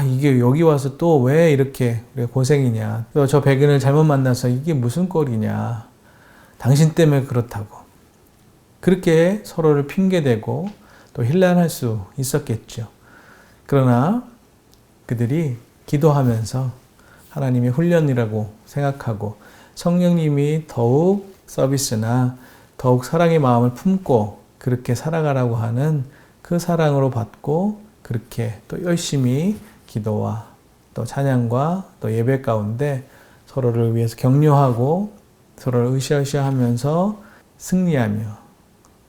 이게 여기 와서 또 왜 이렇게 고생이냐. 또 저 백인을 잘못 만나서 이게 무슨 꼴이냐. 당신 때문에 그렇다고. 그렇게 서로를 핑계대고 또 힐난할 수 있었겠죠. 그러나 그들이 기도하면서 하나님의 훈련이라고 생각하고 성령님이 더욱 서비스나 더욱 사랑의 마음을 품고 그렇게 살아가라고 하는 그 사랑으로 받고 그렇게 또 열심히 기도와 또 찬양과 또 예배 가운데 서로를 위해서 격려하고 서로를 으쌰으쌰하면서 승리하며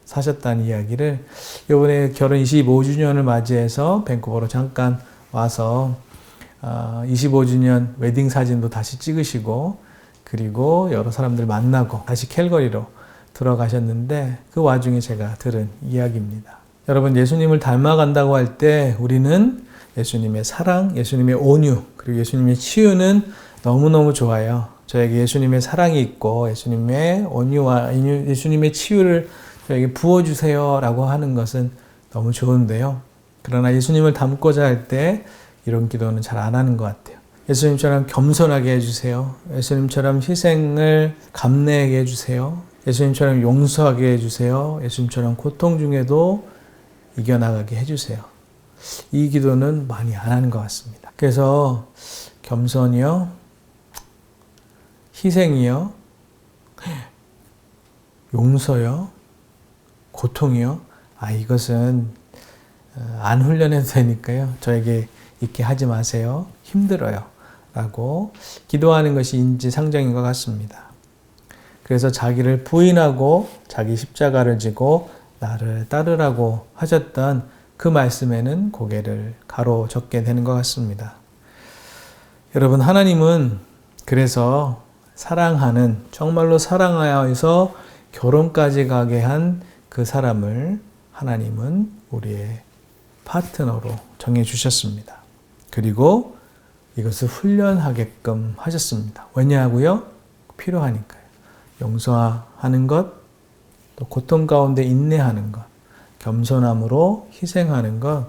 사셨다는 이야기를 이번에 결혼 25주년을 맞이해서 밴쿠버로 잠깐 와서 25주년 웨딩 사진도 다시 찍으시고 그리고 여러 사람들 만나고 다시 캘거리로 들어가셨는데 그 와중에 제가 들은 이야기입니다. 여러분, 예수님을 닮아간다고 할 때 우리는 예수님의 사랑, 예수님의 온유, 그리고 예수님의 치유는 너무너무 좋아요. 저에게 예수님의 사랑이 있고 예수님의 온유와 예수님의 치유를 저에게 부어주세요 라고 하는 것은 너무 좋은데요. 그러나 예수님을 닮고자 할 때 이런 기도는 잘 안 하는 것 같아요. 예수님처럼 겸손하게 해주세요. 예수님처럼 희생을 감내하게 해주세요. 예수님처럼 용서하게 해주세요. 예수님처럼 고통 중에도 이겨나가게 해주세요. 이 기도는 많이 안 하는 것 같습니다. 그래서 겸손이요, 희생이요, 용서요, 고통이요. 이것은 안 훈련해도 되니까요. 저에게 있게 하지 마세요. 힘들어요. 라고 기도하는 것이 인지상정인 것 같습니다. 그래서 자기를 부인하고 자기 십자가를 지고 나를 따르라고 하셨던 그 말씀에는 고개를 가로젓게 되는 것 같습니다. 여러분, 하나님은 그래서 사랑하는, 정말로 사랑하여서 결혼까지 가게 한 그 사람을 하나님은 우리의 파트너로 정해주셨습니다. 그리고 이것을 훈련하게끔 하셨습니다. 왜냐하고요? 필요하니까요. 용서하는 것, 또 고통 가운데 인내하는 것, 겸손함으로 희생하는 것,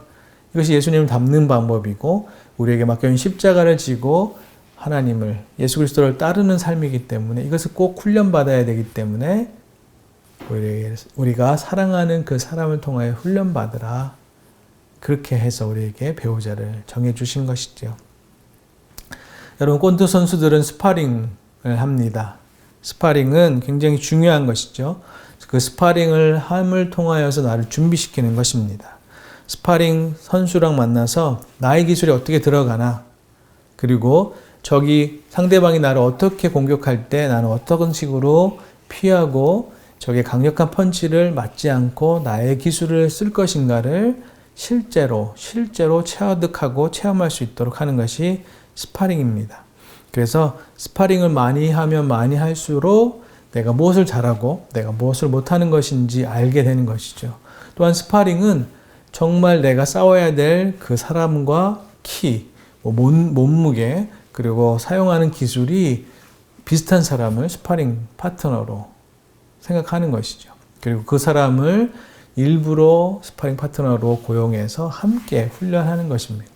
이것이 예수님을 닮는 방법이고 우리에게 맡겨진 십자가를 지고 하나님을, 예수 그리스도를 따르는 삶이기 때문에 이것을 꼭 훈련받아야 되기 때문에 우리가 사랑하는 그 사람을 통하여 훈련받으라, 그렇게 해서 우리에게 배우자를 정해주신 것이죠. 여러분, 골프 선수들은 스파링을 합니다. 스파링은 굉장히 중요한 것이죠. 그 스파링을 함을 통하여서 나를 준비시키는 것입니다. 스파링 선수랑 만나서 나의 기술이 어떻게 들어가나, 그리고 저기 상대방이 나를 어떻게 공격할 때 나는 어떤 식으로 피하고 적의 강력한 펀치를 맞지 않고 나의 기술을 쓸 것인가를 실제로 체득하고 체험할 수 있도록 하는 것이 스파링입니다. 그래서 스파링을 많이 하면 많이 할수록 내가 무엇을 잘하고 내가 무엇을 못하는 것인지 알게 되는 것이죠. 또한 스파링은 정말 내가 싸워야 될 그 사람과 키, 몸무게, 그리고 사용하는 기술이 비슷한 사람을 스파링 파트너로 생각하는 것이죠. 그리고 그 사람을 일부러 스파링 파트너로 고용해서 함께 훈련하는 것입니다.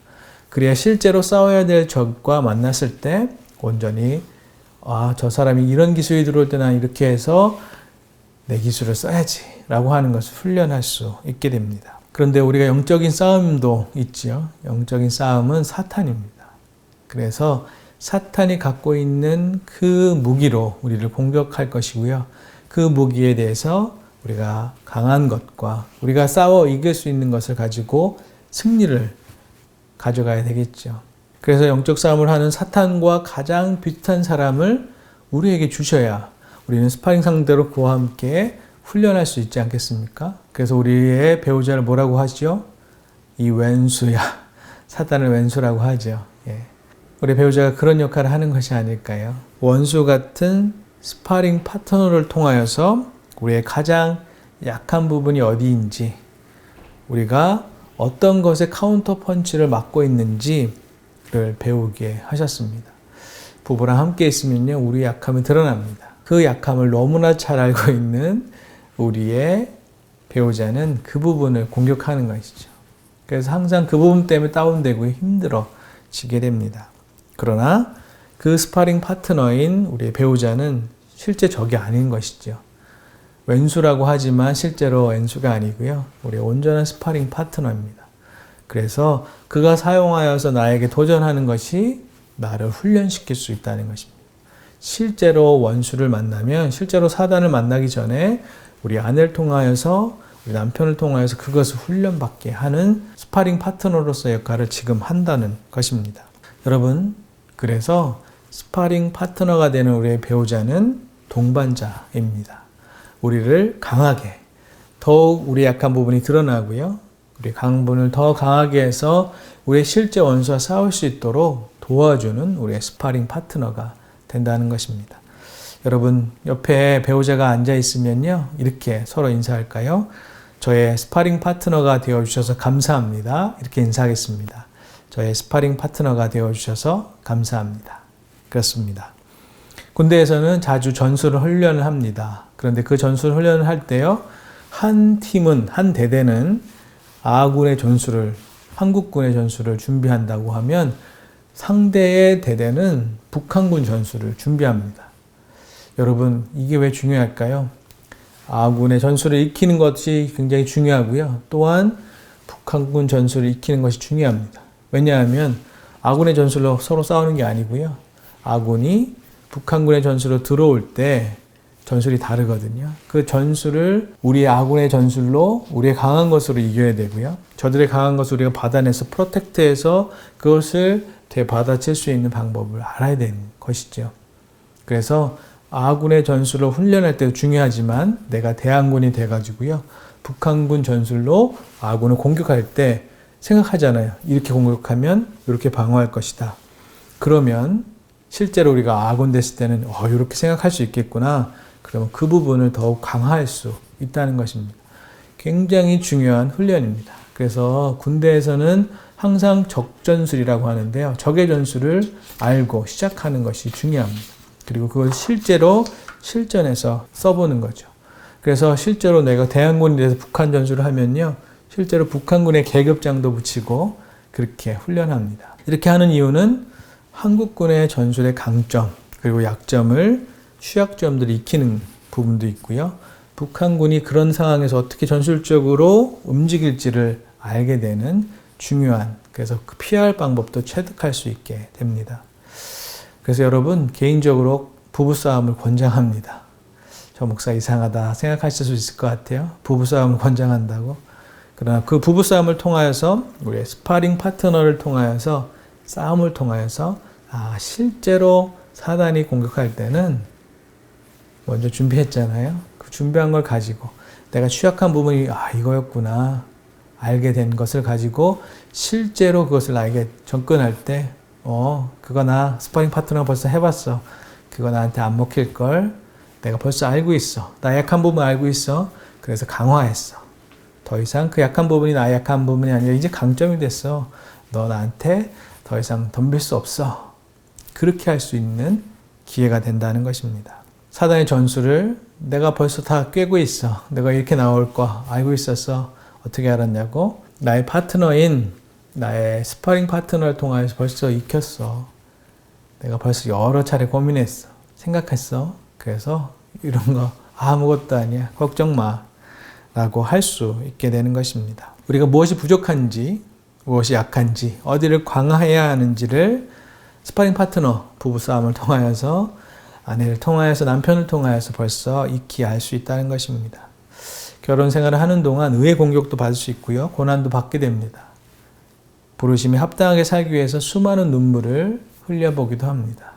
그래야 실제로 싸워야 될 적과 만났을 때 온전히 저 사람이 이런 기술이 들어올 때 난 이렇게 해서 내 기술을 써야지 라고 하는 것을 훈련할 수 있게 됩니다. 그런데 우리가 영적인 싸움도 있지요. 영적인 싸움은 사탄입니다. 그래서 사탄이 갖고 있는 그 무기로 우리를 공격할 것이고요. 그 무기에 대해서 우리가 강한 것과 우리가 싸워 이길 수 있는 것을 가지고 승리를 가져가야 되겠죠. 그래서 영적 싸움을 하는 사탄과 가장 비슷한 사람을 우리에게 주셔야 우리는 스파링 상대로 그와 함께 훈련할 수 있지 않겠습니까? 그래서 우리의 배우자를 뭐라고 하죠? 이 왼수야. 사탄을 왼수라고 하죠. 우리 배우자가 그런 역할을 하는 것이 아닐까요? 원수 같은 스파링 파트너를 통하여서 우리의 가장 약한 부분이 어디인지, 우리가 어떤 것에 카운터 펀치를 맞고 있는지를 배우게 하셨습니다. 부부랑 함께 있으면요, 우리의 약함이 드러납니다. 그 약함을 너무나 잘 알고 있는 우리의 배우자는 그 부분을 공격하는 것이죠. 그래서 항상 그 부분 때문에 다운되고 힘들어지게 됩니다. 그러나 그 스파링 파트너인 우리의 배우자는 실제 적이 아닌 것이죠. 왼수라고 하지만 실제로 왼수가 아니고요. 우리의 온전한 스파링 파트너입니다. 그래서 그가 사용하여서 나에게 도전하는 것이 나를 훈련시킬 수 있다는 것입니다. 실제로 원수를 만나면, 실제로 사단을 만나기 전에 우리 아내를 통하여서, 우리 남편을 통하여서 그것을 훈련받게 하는 스파링 파트너로서의 역할을 지금 한다는 것입니다. 여러분, 그래서 스파링 파트너가 되는 우리의 배우자는 동반자입니다. 우리를 강하게, 더욱 우리의 약한 부분이 드러나고요. 우리 강한 분을 더 강하게 해서 우리의 실제 원수와 싸울 수 있도록 도와주는 우리의 스파링 파트너가 된다는 것입니다. 여러분 옆에 배우자가 앉아 있으면요, 이렇게 서로 인사할까요? 저의 스파링 파트너가 되어주셔서 감사합니다. 이렇게 인사하겠습니다. 저의 스파링 파트너가 되어주셔서 감사합니다. 그렇습니다. 군대에서는 자주 전술 훈련을 합니다. 그런데 그 전술 훈련을 할 때요, 한 팀은, 한 대대는 아군의 전술을, 한국군의 전술을 준비한다고 하면 상대의 대대는 북한군 전술을 준비합니다. 여러분, 이게 왜 중요할까요? 아군의 전술을 익히는 것이 굉장히 중요하고요. 또한 북한군 전술을 익히는 것이 중요합니다. 왜냐하면 아군의 전술로 서로 싸우는 게 아니고요. 아군이 북한군의 전술로 들어올 때 전술이 다르거든요. 그 전술을 우리의 아군의 전술로 우리의 강한 것으로 이겨야 되고요. 저들의 강한 것을 우리가 받아내서 프로텍트해서 그것을 되받아칠 수 있는 방법을 알아야 되는 것이죠. 그래서 아군의 전술을 훈련할 때도 중요하지만 내가 대항군이 돼가지고요, 북한군 전술로 아군을 공격할 때 생각하잖아요. 이렇게 공격하면 이렇게 방어할 것이다. 그러면 실제로 우리가 아군 됐을 때는 이렇게 생각할 수 있겠구나. 그러면 그 부분을 더욱 강화할 수 있다는 것입니다. 굉장히 중요한 훈련입니다. 그래서 군대에서는 항상 적전술이라고 하는데요. 적의 전술을 알고 시작하는 것이 중요합니다. 그리고 그걸 실제로 실전에서 써보는 거죠. 그래서 실제로 내가 대항군이 돼서 북한 전술을 하면요, 실제로 북한군의 계급장도 붙이고 그렇게 훈련합니다. 이렇게 하는 이유는 한국군의 전술의 강점 그리고 약점을, 취약점들을 익히는 부분도 있고요. 북한군이 그런 상황에서 어떻게 전술적으로 움직일지를 알게 되는 중요한, 그래서 그 피할 방법도 체득할 수 있게 됩니다. 그래서 여러분, 개인적으로 부부싸움을 권장합니다. 저 목사 이상하다 생각하실 수 있을 것 같아요. 부부싸움을 권장한다고. 그러나 그 부부싸움을 통하여서 우리의 스파링 파트너를 통하여서 싸움을 통하여서 실제로 사단이 공격할 때는 먼저 준비했잖아요. 그 준비한 걸 가지고 내가 취약한 부분이 이거였구나 알게 된 것을 가지고 실제로 그것을 나에게 접근할 때 그거 나 스파링 파트너 벌써 해봤어. 그거 나한테 안 먹힐걸. 내가 벌써 알고 있어. 나 약한 부분 알고 있어. 그래서 강화했어. 더 이상 그 약한 부분이 나의 약한 부분이 아니라 이제 강점이 됐어. 너 나한테 더 이상 덤빌 수 없어. 그렇게 할 수 있는 기회가 된다는 것입니다. 사단의 전술을 내가 벌써 다 꿰고 있어. 내가 이렇게 나올 거 알고 있었어. 어떻게 알았냐고? 나의 파트너인 나의 스파링 파트너를 통해서 벌써 익혔어. 내가 벌써 여러 차례 고민했어. 생각했어. 그래서 이런 거 아무것도 아니야. 걱정 마. 라고 할 수 있게 되는 것입니다. 우리가 무엇이 부족한지, 무엇이 약한지, 어디를 강화해야 하는지를 스파링 파트너, 부부싸움을 통하여서, 아내를 통하여서, 남편을 통하여서 벌써 익히 알 수 있다는 것입니다. 결혼 생활을 하는 동안 의의 공격도 받을 수 있고요. 고난도 받게 됩니다. 부르심에 합당하게 살기 위해서 수많은 눈물을 흘려보기도 합니다.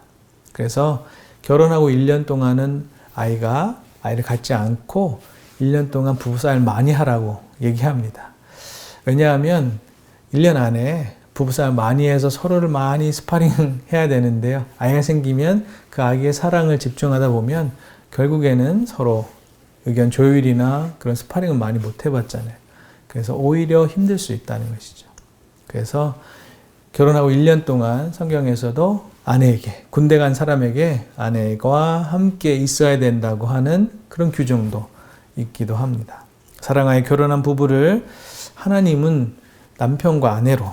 그래서 결혼하고 1년 동안은 아이를 갖지 않고 1년 동안 부부싸움을 많이 하라고 얘기합니다. 왜냐하면 1년 안에 부부싸움 많이 해서 서로를 많이 스파링 해야 되는데요. 아이가 생기면 그 아기의 사랑을 집중하다 보면 결국에는 서로 의견 조율이나 그런 스파링을 많이 못 해봤잖아요. 그래서 오히려 힘들 수 있다는 것이죠. 그래서 결혼하고 1년 동안 성경에서도 아내에게, 군대 간 사람에게 아내와 함께 있어야 된다고 하는 그런 규정도 있기도 합니다. 사랑하여 결혼한 부부를 하나님은 남편과 아내로,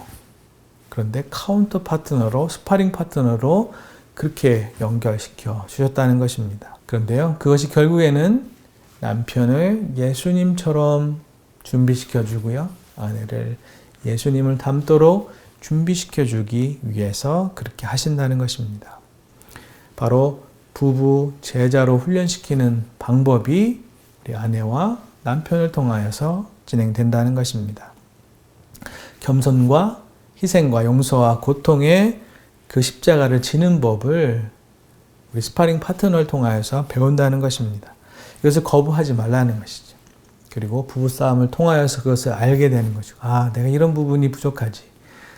그런데 카운터 파트너로, 스파링 파트너로 그렇게 연결시켜 주셨다는 것입니다. 그런데요, 그것이 결국에는 남편을 예수님처럼 준비시켜 주고요, 아내를 예수님을 닮도록 준비시켜 주기 위해서 그렇게 하신다는 것입니다. 바로 부부 제자로 훈련시키는 방법이 우리 아내와 남편을 통하여서 진행된다는 것입니다. 겸손과 희생과 용서와 고통의 그 십자가를 지는 법을 우리 스파링 파트너를 통하여서 배운다는 것입니다. 이것을 거부하지 말라는 것이죠. 그리고 부부싸움을 통하여서 그것을 알게 되는 거죠. 아, 내가 이런 부분이 부족하지.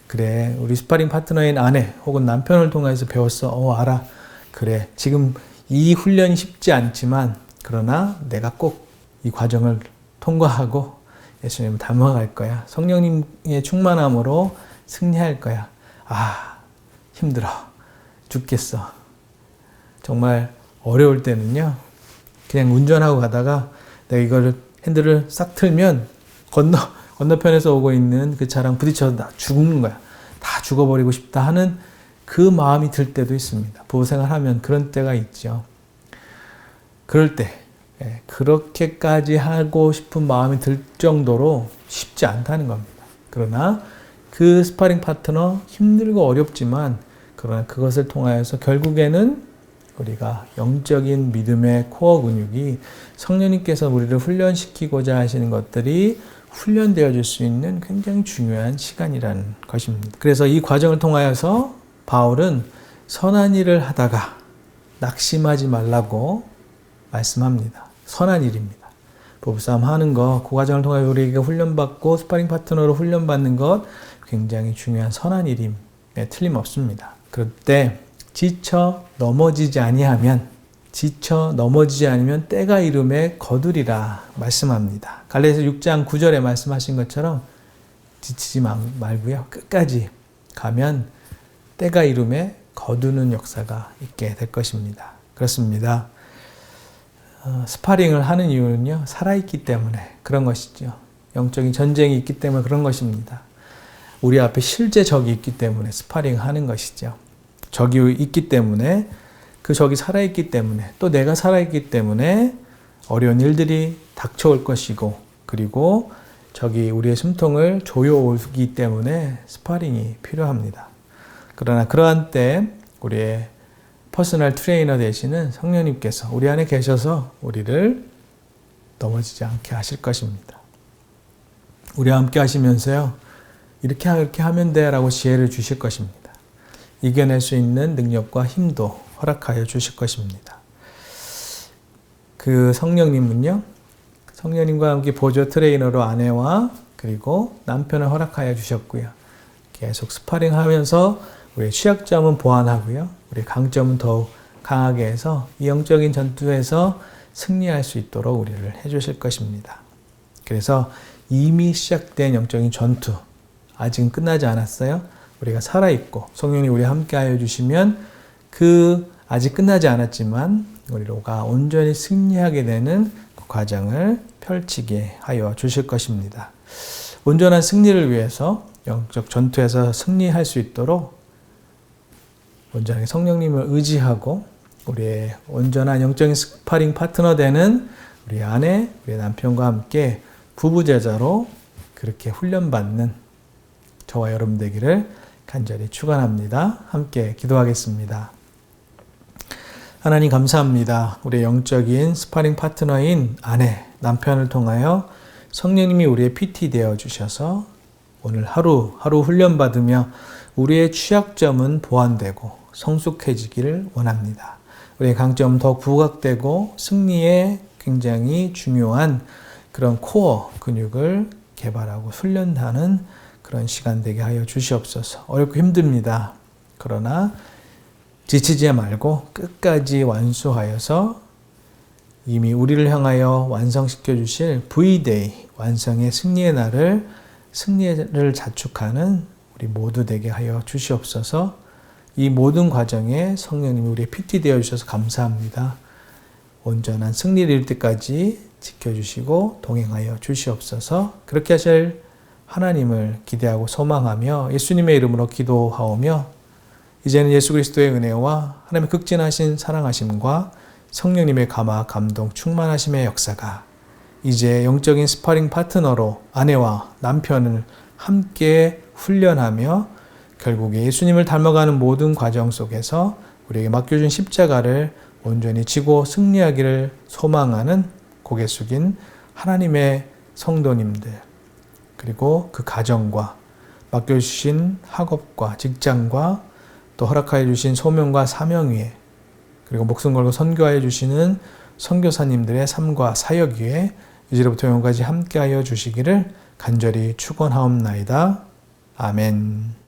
그래, 우리 스파링 파트너인 아내 혹은 남편을 통해서 배웠어. 알아. 그래, 지금 이 훈련이 쉽지 않지만 그러나 내가 꼭 이 과정을 통과하고 예수님을 닮아갈 거야. 성령님의 충만함으로 승리할 거야. 아, 힘들어. 죽겠어. 정말 어려울 때는요, 그냥 운전하고 가다가 내가 이거를 핸들을 싹 틀면 건너편에서 오고 있는 그 차랑 부딪혀서 나 죽는 거야. 다 죽어버리고 싶다 하는 그 마음이 들 때도 있습니다. 부부생활하면 그런 때가 있죠. 그럴 때 그렇게까지 하고 싶은 마음이 들 정도로 쉽지 않다는 겁니다. 그러나 그 스파링 파트너 힘들고 어렵지만 그러나 그것을 통하여서 결국에는 우리가 영적인 믿음의 코어 근육이 성령님께서 우리를 훈련시키고자 하시는 것들이 훈련되어 줄 수 있는 굉장히 중요한 시간이라는 것입니다. 그래서 이 과정을 통하여서 바울은 선한 일을 하다가 낙심하지 말라고 말씀합니다. 선한 일입니다. 부부싸움 하는 거, 그 과정을 통해 우리에게 훈련받고 스파링 파트너로 훈련받는 것 굉장히 중요한 선한 일임에 틀림없습니다. 그럴 때 지쳐 넘어지지 않으면 때가 이름에 거두리라 말씀합니다. 갈라디아서 6장 9절에 말씀하신 것처럼 지치지 말고요. 끝까지 가면 때가 이름에 거두는 역사가 있게 될 것입니다. 그렇습니다. 스파링을 하는 이유는요, 살아있기 때문에 그런 것이죠. 영적인 전쟁이 있기 때문에 그런 것입니다. 우리 앞에 실제 적이 있기 때문에 스파링 하는 것이죠. 적이 있기 때문에, 그 적이 살아있기 때문에, 또 내가 살아있기 때문에 어려운 일들이 닥쳐올 것이고, 그리고 적이 우리의 숨통을 조여오기 때문에 스파링이 필요합니다. 그러나 그러한 때 우리의 퍼스널 트레이너 되시는 성령님께서 우리 안에 계셔서 우리를 넘어지지 않게 하실 것입니다. 우리와 함께 하시면서요, 이렇게 하면 돼 라고 지혜를 주실 것입니다. 이겨낼 수 있는 능력과 힘도 허락하여 주실 것입니다. 그 성령님은요, 성령님과 함께 보조 트레이너로 아내와 그리고 남편을 허락하여 주셨고요. 계속 스파링 하면서 우리의 취약점은 보완하고요. 우리의 강점은 더욱 강하게 해서 이 영적인 전투에서 승리할 수 있도록 우리를 해주실 것입니다. 그래서 이미 시작된 영적인 전투, 아직은 끝나지 않았어요. 우리가 살아있고 성령이 우리와 함께하여 주시면 그 아직 끝나지 않았지만 우리가 온전히 승리하게 되는 그 과정을 펼치게 하여 주실 것입니다. 온전한 승리를 위해서 영적 전투에서 승리할 수 있도록 온전하게 성령님을 의지하고 우리의 온전한 영적인 스파링 파트너 되는 우리 아내, 우리 남편과 함께 부부제자로 그렇게 훈련받는 저와 여러분 되기를 간절히 축원합니다. 함께 기도하겠습니다. 하나님 감사합니다. 우리의 영적인 스파링 파트너인 아내, 남편을 통하여 성령님이 우리의 PT 되어 주셔서 오늘 하루하루 훈련받으며 우리의 취약점은 보완되고 성숙해지기를 원합니다. 우리의 강점은 더욱 부각되고 승리에 굉장히 중요한 그런 코어 근육을 개발하고 훈련하는 그런 시간 되게 하여 주시옵소서. 어렵고 힘듭니다. 그러나 지치지 말고 끝까지 완수하여서 이미 우리를 향하여 완성시켜 주실 V-Day, 완성의 승리의 날을 승리를 자축하는 우리 모두 되게 하여 주시옵소서. 이 모든 과정에 성령님이 우리의 PT 되어 주셔서 감사합니다. 온전한 승리를 이룰 때까지 지켜주시고 동행하여 주시옵소서. 그렇게 하실 하나님을 기대하고 소망하며 예수님의 이름으로 기도하오며 이제는 예수 그리스도의 은혜와 하나님의 극진하신 사랑하심과 성령님의 감화, 감동, 충만하심의 역사가 이제 영적인 스파링 파트너로 아내와 남편을 함께 훈련하며 결국에 예수님을 닮아가는 모든 과정 속에서 우리에게 맡겨준 십자가를 온전히 지고 승리하기를 소망하는 고개 숙인 하나님의 성도님들, 그리고 그 가정과 맡겨주신 학업과 직장과 또 허락하여 주신 소명과 사명 위에, 그리고 목숨 걸고 선교하여 주시는 선교사님들의 삶과 사역 위에 이제부터 영원까지 함께하여 주시기를 간절히 축원하옵나이다. 아멘.